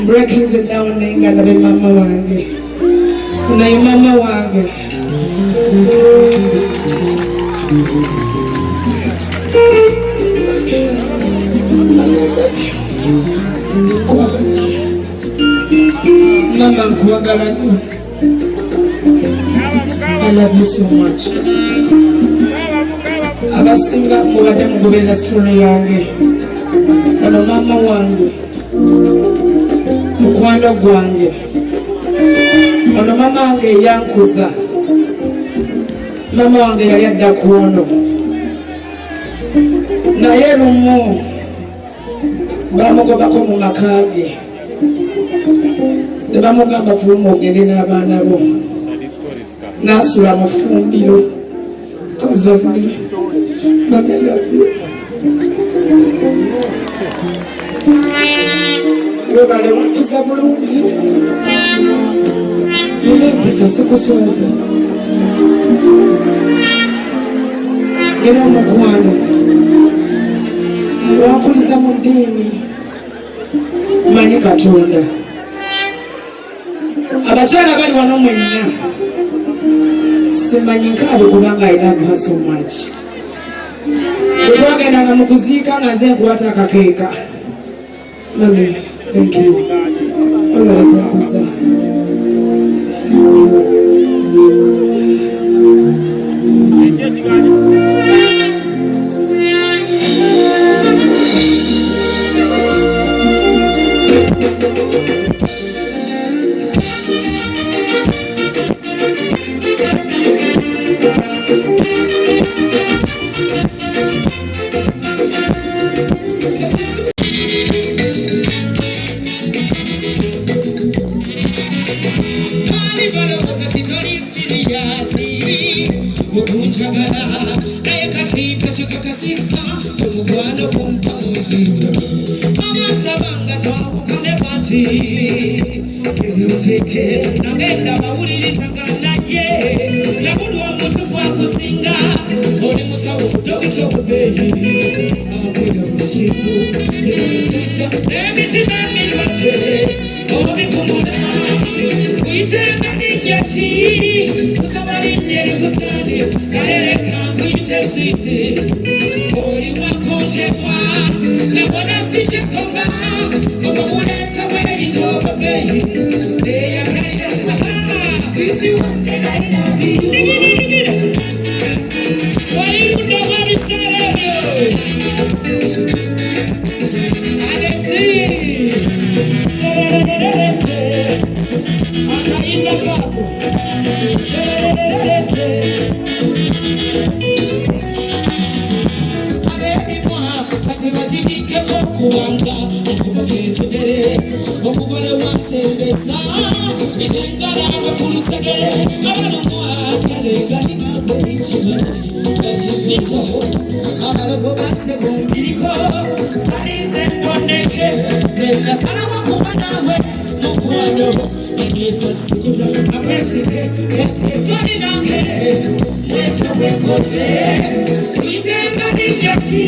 breaking it down nenga na mama wange. Kuna mama wange. Mama nkuwagala nnyo. I love you so much. Abasinga mubadde mugoberera story yange. Ono mama wange. Mukwano gwange. Ono mama wange yankuza. Mama wange yali adda kuwono. Naye lumu bamugobako mu maka ge. Ne bamugamba fuluma ogende n'abaana bo. Nasula mu ffumbiro. Because of me. Mama, I love you. Webale wankuza bulungi. Nina empisa sikuswaza. Nina omukwano. Wankuliza mu ddiini. Manyi Katonda. Abakyala bali wano mwenna. Simanyi nkaabe kubanga I love her so much. Twagenda mu kuziika nga nze nkwata akakeeka. Mami, thank you. Ozala kunkuza. Nagenda bawuliriza naye nabulwa omutufu akusinga oli musawo dokita obubeeyi akwera mu kintu n'emitima emirwadde obivumula kuyitenga linnya ki kusaba linnya erikusaane kaleleka nkuyite switi oli wakotekwa nabona sikyekoma obubulenza bweyita obubeeyi Sweetie, one day I love you. Why you know what it's all I see. I'm in the cup. Kuwanga ekubagentebere omugole wansembeza etengala abakulusegere abalomwakalegaligabeikimani ekibito abalogo basse kumbiriko alize ndoneke zenasalamu kuba nawe mukwano egezo sikuta apesike etezoni nange wetebwekoze itenga dijati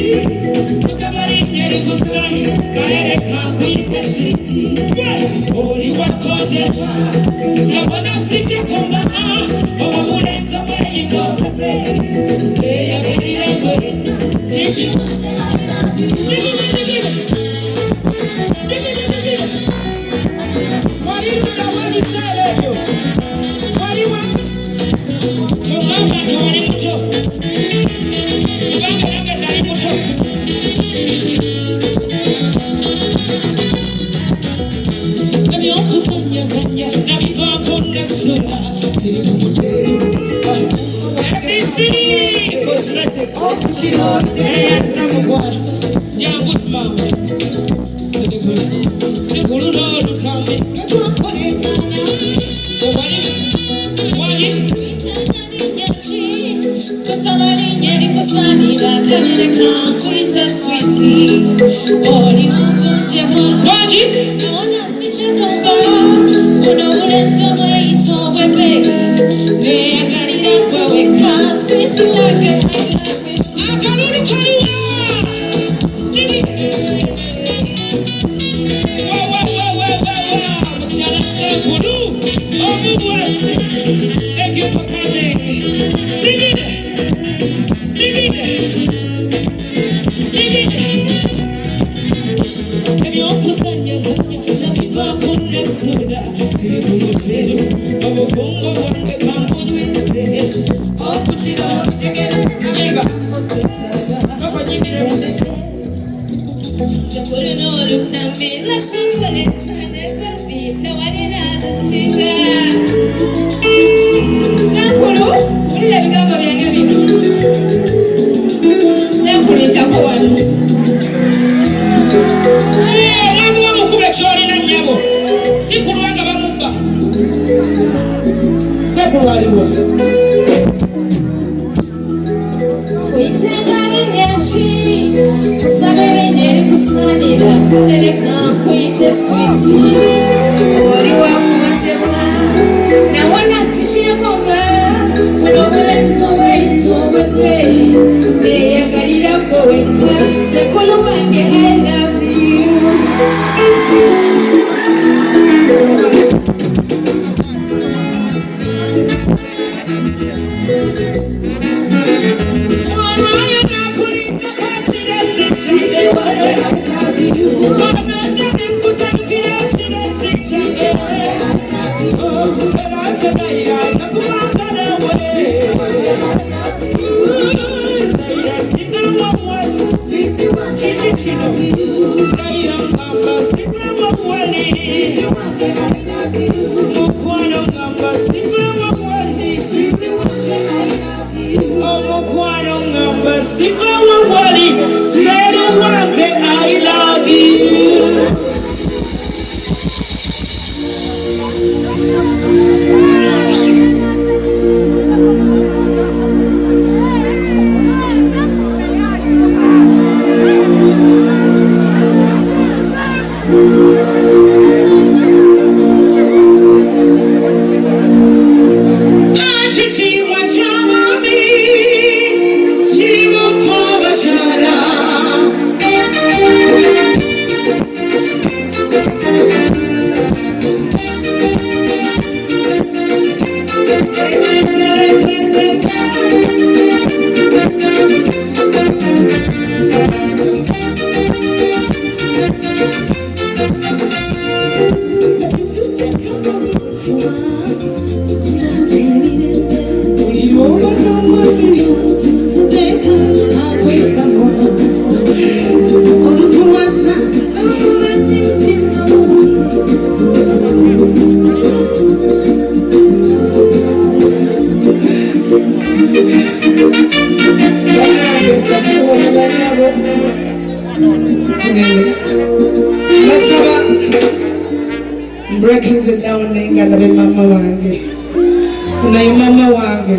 Kusani, kaeleka kuite siti Oli wakojewa Nabona siti kumba Owa mulenza wejito Leya geni yango Siti Waliuda walisaleyo Waliwa Tumama tuwani muto Ubanga yanga dali muto Wow. Thank you for coming. Breaking it down and be mama wange. Kuna mama wange.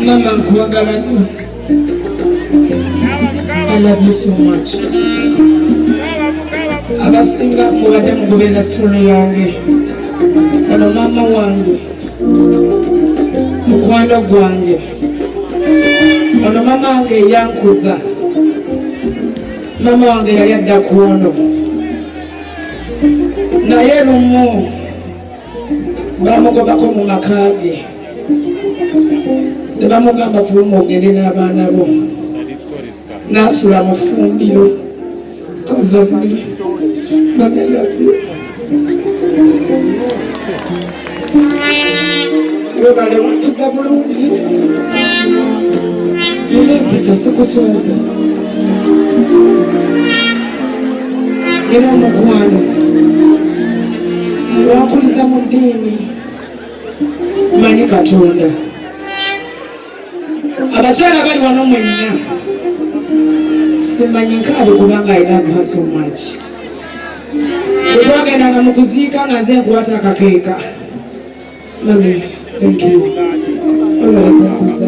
Mama kuagala. I love you so much. Abasinga mubadde mugobera story yange. Ono mama wange. Mukwano gwange. Ono mama wange yankuza. Mama wange yali adda kuono. Naye lumu bamugobako mu maka ge. Ne bamugamba fuluma ogende n'abaana bo. N'asula mu ffumbiro. Because of me. Mama, I love you. Webale wantuza bulungi. Nina empisa sikuswaza. Nina omukwano. Wankuliza mu ddiini. Manyi Katonda. Abakyala bali wano mwenna. Simanyi nkaabe kubanga I love her so much. Bwe twagendanga mu kuziika nga nze nkwata akakeeka. Mami, thank you. Wazala kunkuza.